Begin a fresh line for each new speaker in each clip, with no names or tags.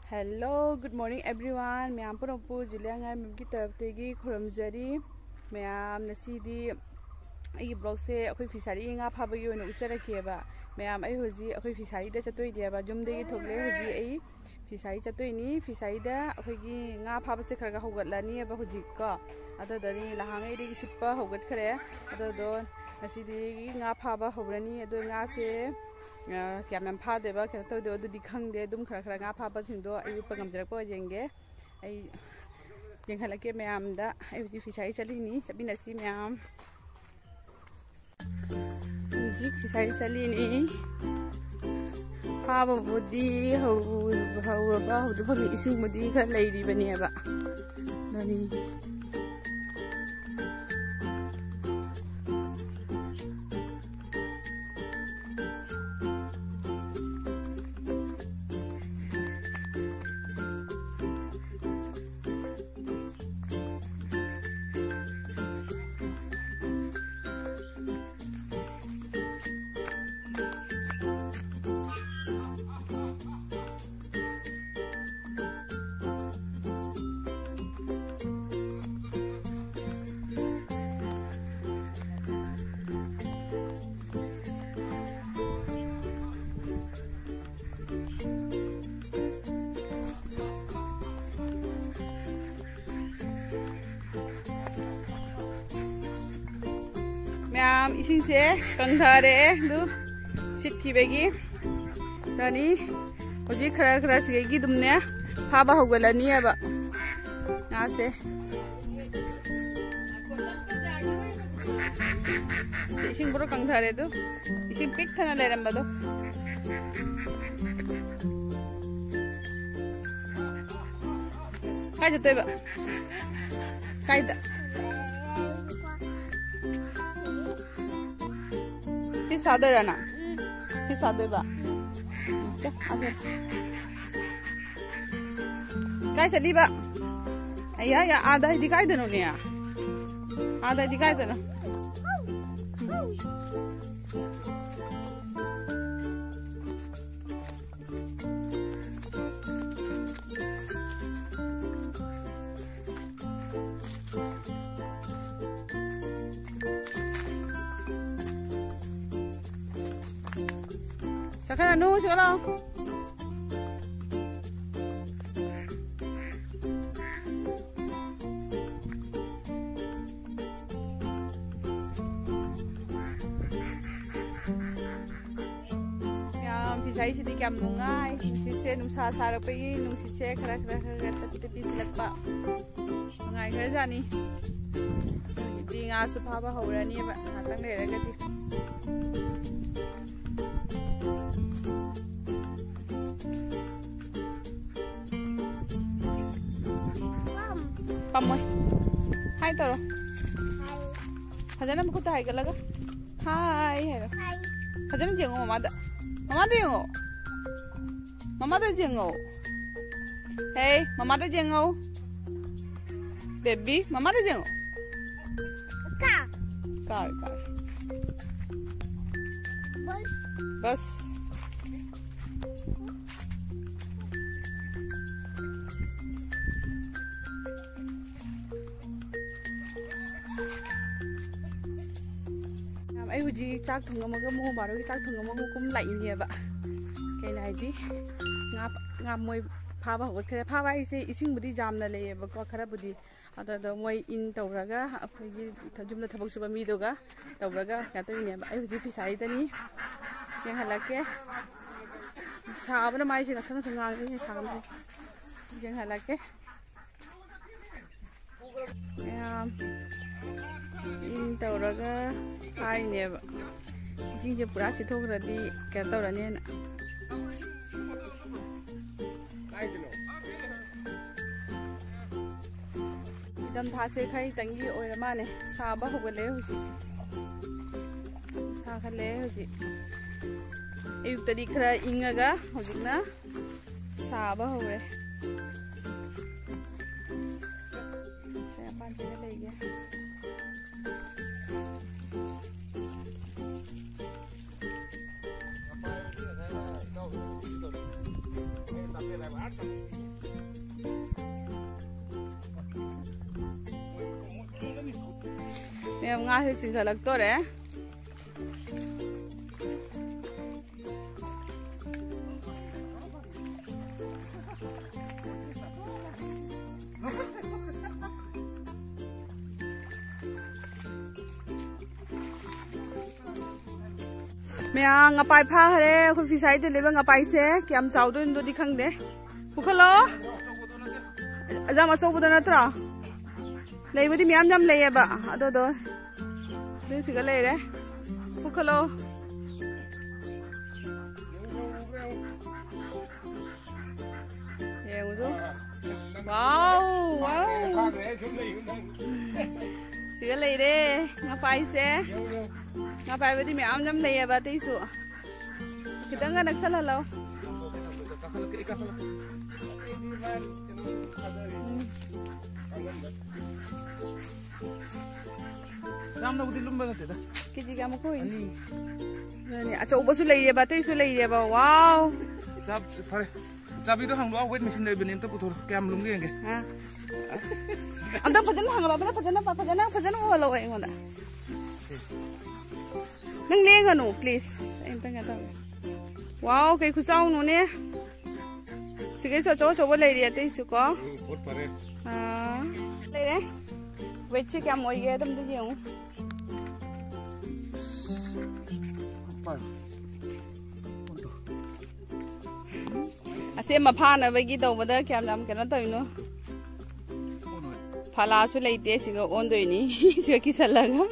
Hello good morning everyone ma'am पुरमपु जिलेंगा ma'am की तरफ तेगी खुरमजरी मैम नसीदी आई ब्लॉग से अखोई फिसारी इंगा फाबगी ओइना उचरकेबा मैम आई होजी अखोई फिसारी दा चतोइदेबा जुमदेगी थोगले होजी आई फिसारी चतोइनी फिसारी दा अखोईगी nga फाबा से खरगा होगतलानी एबा होजी को अददनी लहांगै देगी सिटपा होगतखरे अददो नसीदी nga फाबा होब्रनी अदो nga से क्या मैम फादेबा क्या तौदेबा दुदी खंगदे दुम खरा खरा nga फाबा सिंदो आई उप गमजरको जेंगे आई जेंखलके मैम दा आई होजी फिसारी चलीनी चबिनसी मैम जी फिसारी चलीनी फाबा बुदी हौरबा हौदफोनि इसिंग बुदी खरा लैरिबनेबा ननी मैम इसिंग से कंधारे दु सिटकी बेगी दानी होजी खरा खरा सिगेगी दुमने फाबा होगलानी एबा ना से इसिंग बरो कंधारे दु इसिंग पिक थाना लेरंबा दो काय जतोयबा कायदा His father Rana. His father ba. Kai chali ba. Ayya ya आधा ही दिखाई देनो ने आधा दिखाई देना Sakana no sakana Yang fisai sidi kiam nungai sise nusa sarapai nusise khara khara khara tapi silakpa nungai khara jani di nga su phaba horani ba ngatang leragadi Pamoy. Hi toro. Hajana mukut hai galaga. Hi. Hi. Hajana jengo mama da. Mama da jengo. Mama da jengo. Hey, mama da jengo. Baby, mama da jengo. Car. Car. Bus. Ai huji chak thongamaga mo baro ki chak thongamaga kum lai ni ba kai nai di nga moi pha ba ho khare pha ba ise ising budi jamna le ba ko khara budi ada da moi in tawraga akhoi gi thajumna thabak suba mi doga tawraga ka to ni ba ai huji fisai tani yang halake sabna mai se nasana sangang ni sabna yang halake in tawraga ai ne ba ising je pura sithogradi ka tawrani na idam thase khai tangi oirama ne saba hogale huji sa khale huji ayuk tadi khara ingaga hojikna saba hore saya panjang lagi ma'am nga से चिंखलक तो रे मैं ngapai pha hare khun fisai de leba ngapai se kyam chaw do ndo di khang de pukhalo azam achau budana tra leibudi myam jam leyeba ado do de siga lei re pukhalo yeng du wow wow siga lei re ngapai se ngapai budi myam jam leyeba te su kitang ga naksal halo
Ramna budi lumba na teda.
Kiji kamu koi. Ni acha ubasu lei ye ba te su lei ye ba wow.
Chap phare. Chabi to hang lo wait machine dei benin to puthor kam lum ge nge.
Ha. Amda phajana hang ba phajana ho lo ai ngonda. Nang le ga no please. Em tang ga ta. Wow kai khu chau no ne. Sige so cho ba lei ri te su ko.
Phot phare.
Ha. Lei re. Wait che kya moi ge dam de jeng. Ase ma pha na ba gi do ba da kyam nam kana to ino phala su leite siga on doi ni siga ki salaga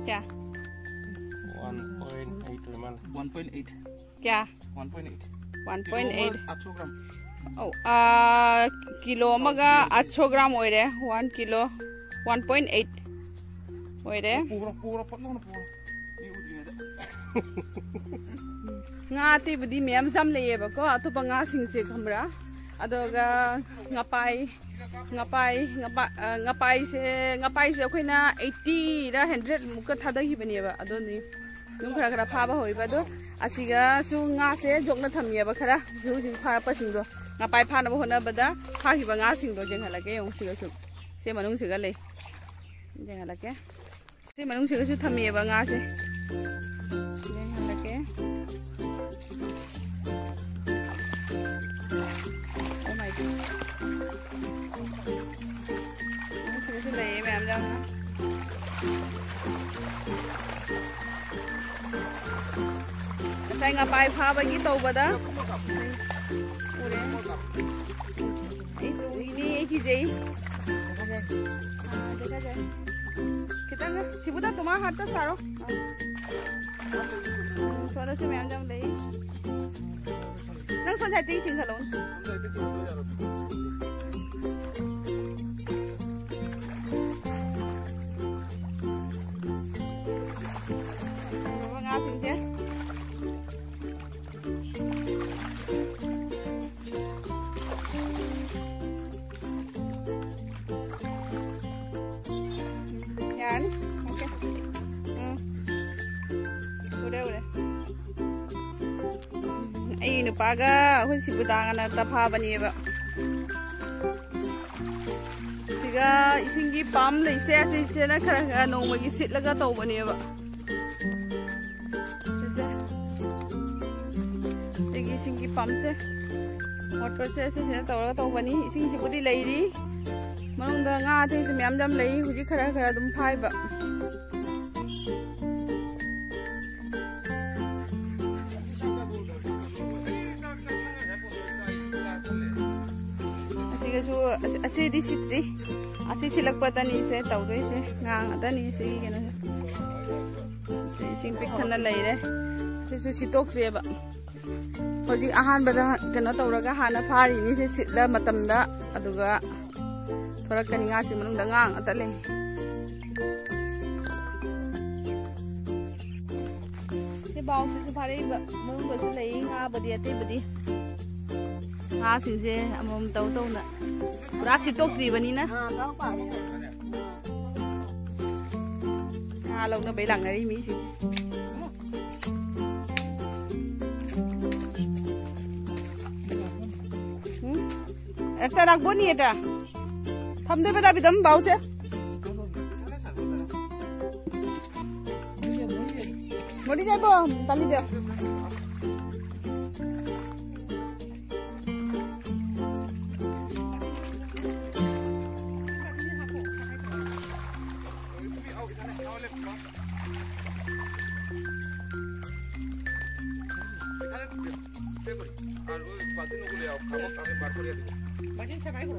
kya
1.8 man 1.8
kya
1.8
1.8
800 gram
oh kilo maga 800 gram oire 1 kilo 1.8 oire
pura patlo na pura ni udri da
nga ti budi mem jam leye ba ko atopa nga sing se khamra adoga ngapai se khoina 80 ra 100 muka thada hi bani ba ado ni num khara pha ba hoi ba do asiga su nga se jokna thamye ba khara ju pha pa sing do ngapai pha na ba hona ba da pha hi ba nga sing do jeng hala ke yong siga su se manung siga le jeng hala ke se manung siga su thamye ba nga se jeng hala ke oh my god siga su le me am jang na sai ngapai pha ba gi to ba da ore ai tu ini ki jai देखा जाए कितना सिबुदा तुम्हारा हाथ तो सारो थोड़ा से ma'am जाऊँ दे नंग सोचा थी king खलों ngang sing thế Yan. Okay. Udah. Ay nupaga hun sibudangan na tapha bani ba. Siga isingi pam lai se na khara no magi sit laga to bani ba. Sigi isingi pam se motor se na to bani ising sibudi lai ri. Manung da nga thai se myam jam lei huji khara dum phai ba asiga su asi di sitri asi silak patani se tau doi se nga atani se gi na se sing pik thana lei re se su sitok re ba hoji ahan ba da kana tawraga hana phari ni se sitla matam da aduga थोड़ा कनी nga si manung da ngang atale se baw se phare ba manung ba su lei nga badi ate badi nga sing se amom tau na pura si tok tri bani na ha lo na bai lang na ri mi si Tarak boni ada. Thamde beda bidam bau se. Mori jabo tali dia. Batin siapa itu?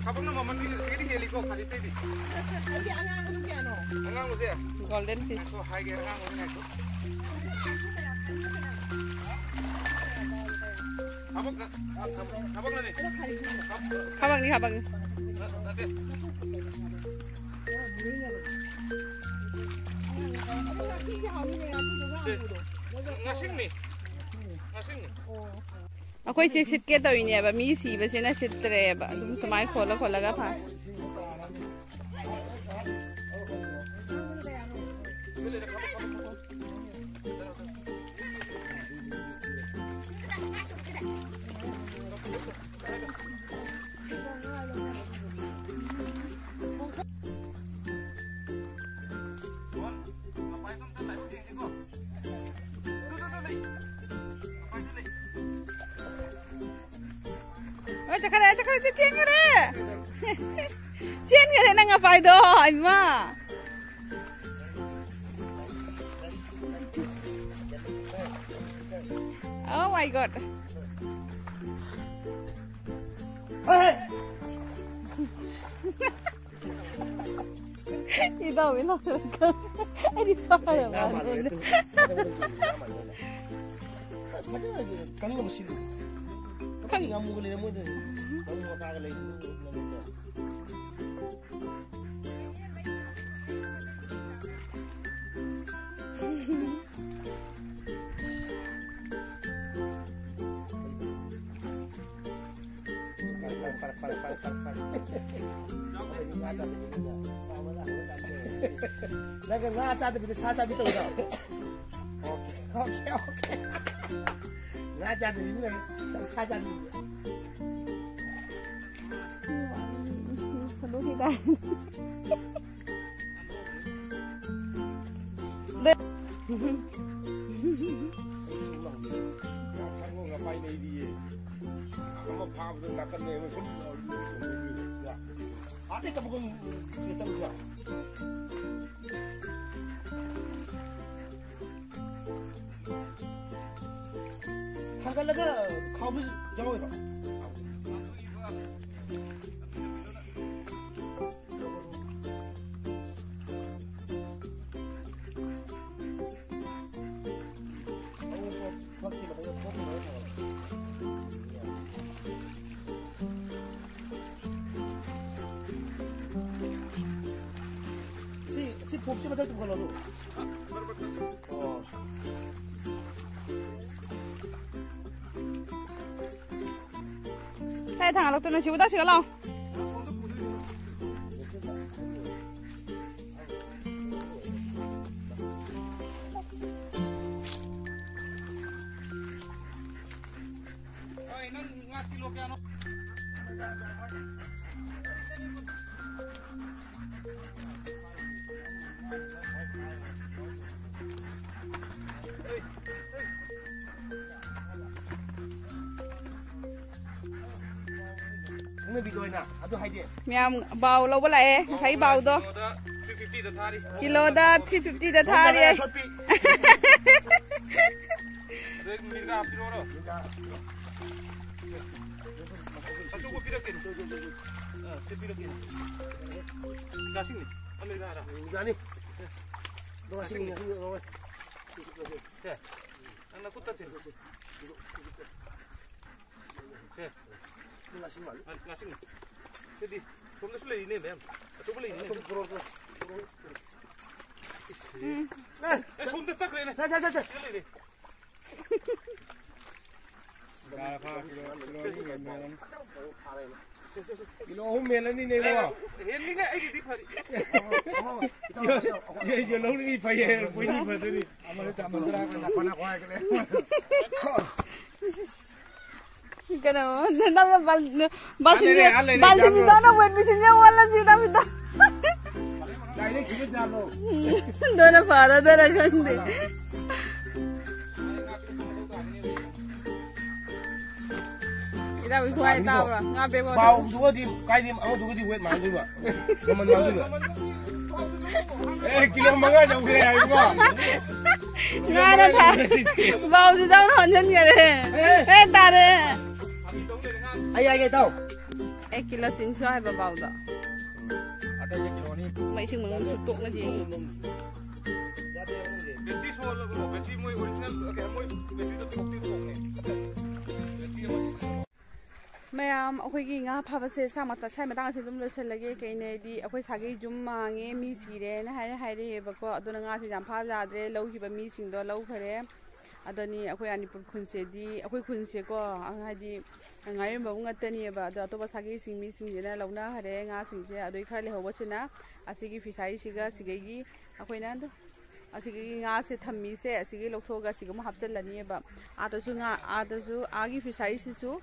Kapag na maman ini heli ko kali tadi.
Nanti angang itu kiano.
Angang mo siya.
Golden fish.
So high gear angang mo na ito. Kapag na ni.
Habang ni habang.
Nanti. Ngasing ni. Ngasing ni.
Aku cek sit ke tahu ini apa misi besi na sit tere apa. Dum semai khola khola ga pha. Oh, cakap itu cian ke deh? Cian ke deh nang apa itu, Ima? Oh my god. Ito, binakal ka. Ay, di pa ka naman.
Kan mo sila. Kan nga mo gulay mo din. Kan mo kakalay mo. Lagi nga sa tabi sa sabi to daw. Okay. Nga sa tabi ni sa sabi.
Salut hidan.
Hanggang kau bisa jauh itu. Si popsi macam tu kalau tu. Oh.
Saya thằng lộc tôi nói chú ta sửa lòng.
Không biết rồi nè, tôi hay đi.
Miam bào lâu bữa lại, thấy bào đó. Kilo da 350 da thari.
Ngasing. Jadi, kamu sudah ini mem. Atau boleh ini. Sudah tak leh.
Dah. Kilo melan ni nego.
Ini ni aja di hari.
Ye long ni payah, bunyi pada ni. Amal tak mandra nak nak kuai kene.
Kena nama balsin itu na wet mesinnya wala sih tapi tak.
Ini kita jalan.
Dona pada dona ganti. Kita buat tahu lah, ngabe kau.
Bau juga di kain di, aku juga di wet mana juga. Teman mana juga. Kilo mangga jauh kira ya juga.
Nggak ada tak. Bau juga orang jen kere. Tare.
Ayah tahu.
Kilo 300 hai bau dah.
Ada yang kilo ni.
Mai sing mung tutuk na ji.
Beti soal lo, beti moi original, kayak moi beti tu bukti tu ni.
Mayam akhoi nga phaba se samata sai matang se dum loselage kaine di akhoi sage jum mange mi sire na haire heba ko adona nga se jam pha jadre lau hiba mi sing do lau khare adoni akhoi anipur khunse di akhoi khunse ko hadi ngai ba bunga tani ba da to ba sage sing mi sing jena launa hare nga sing se adoi khale hobo china asigi fisai siga sigegi akhoi na do asigi nga se thammi se asigi loksoga sigum hapsel lani ba adasu agi fisai sisu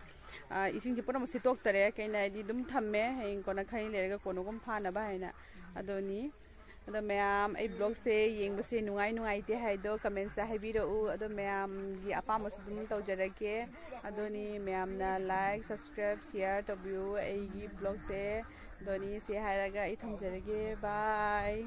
ising ji pura masi tok tare kaina di dum thamme hein kona khai lerega kono gum phana ba haina adoni ado mayam ai blog se yeng ba se nungai te haido comment sa habiro u ado mayam gi apa masu dum taw jarake adoni mayam na like subscribe share to view ai gi blog se doni se hairaga I tham jarage bye